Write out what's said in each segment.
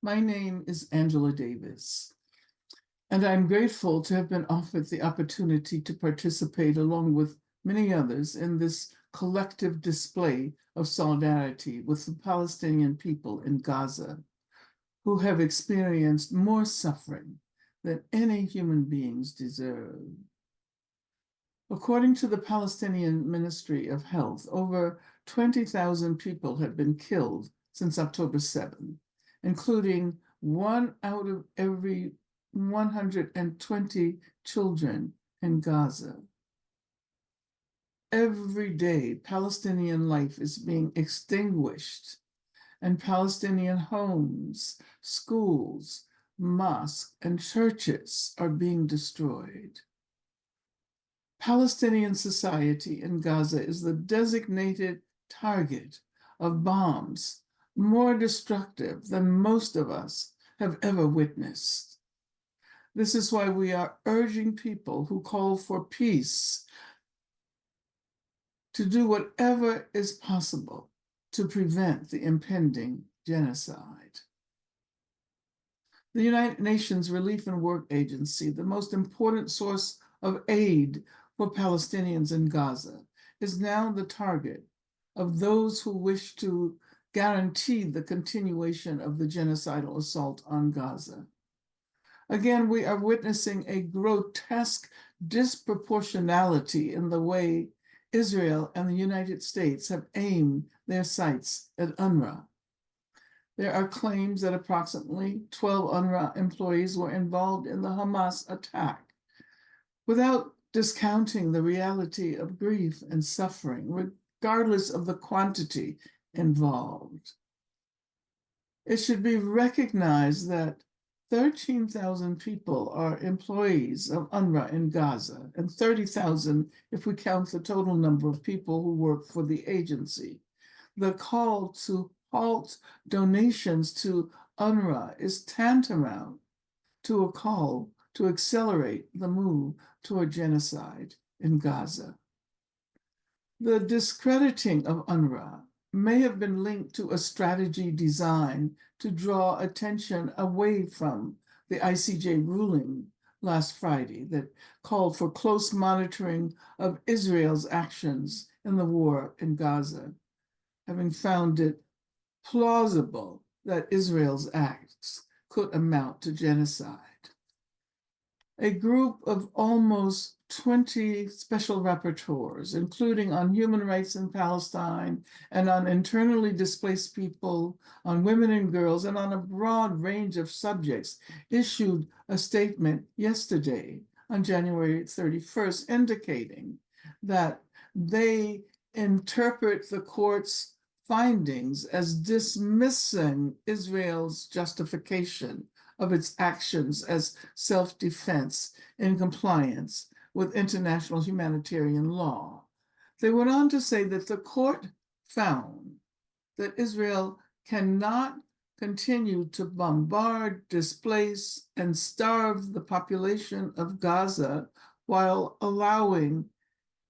My name is Angela Davis, and I'm grateful to have been offered the opportunity to participate along with many others in this collective display of solidarity with the Palestinian people in Gaza, who have experienced more suffering than any human beings deserve. According to the Palestinian Ministry of Health, over 20,000 people have been killed since October 7, including 1 out of every 120 children in Gaza. Every day, Palestinian life is being extinguished, and Palestinian homes, schools, mosques, and churches are being destroyed. Palestinian society in Gaza is the designated target of bombs more destructive than most of us have ever witnessed. This is why we are urging people who call for peace to do whatever is possible to prevent the impending genocide. The United Nations Relief and Work Agency, the most important source of aid for Palestinians in Gaza, is now the target of those who wish to guarantee the continuation of the genocidal assault on Gaza. Again, we are witnessing a grotesque disproportionality in the way Israel and the United States have aimed their sights at UNRWA. There are claims that approximately 12 UNRWA employees were involved in the Hamas attack, without discounting the reality of grief and suffering, regardless of the quantity involved. It should be recognized that 13,000 people are employees of UNRWA in Gaza, and 30,000 if we count the total number of people who work for the agency. The call to halt donations to UNRWA is tantamount to a call to accelerate the move toward genocide in Gaza. The discrediting of UNRWA may have been linked to a strategy designed to draw attention away from the ICJ ruling last Friday that called for close monitoring of Israel's actions in the war in Gaza, having found it plausible that Israel's acts could amount to genocide. A group of almost 20 special rapporteurs, including on human rights in Palestine and on internally displaced people, on women and girls, and on a broad range of subjects, issued a statement yesterday on January 31st, indicating that they interpret the court's findings as dismissing Israel's justification of its actions as self-defense in compliance with international humanitarian law. They went on to say that the court found that Israel cannot continue to bombard, displace, and starve the population of Gaza while allowing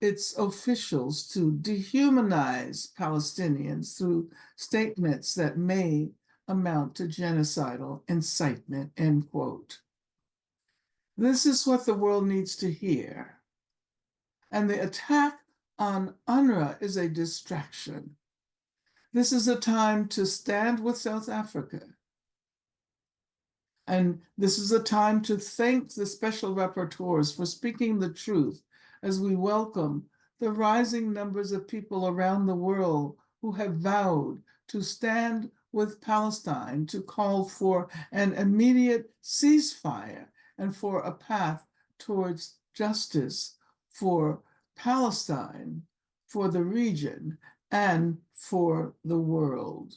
its officials to dehumanize Palestinians through statements that may amount to genocidal incitement, end quote. This is what the world needs to hear. And the attack on UNRWA is a distraction. This is a time to stand with South Africa. And this is a time to thank the special rapporteurs for speaking the truth as we welcome the rising numbers of people around the world who have vowed to stand with Palestine, to call for an immediate ceasefire and for a path towards justice for Palestine, for the region, and for the world.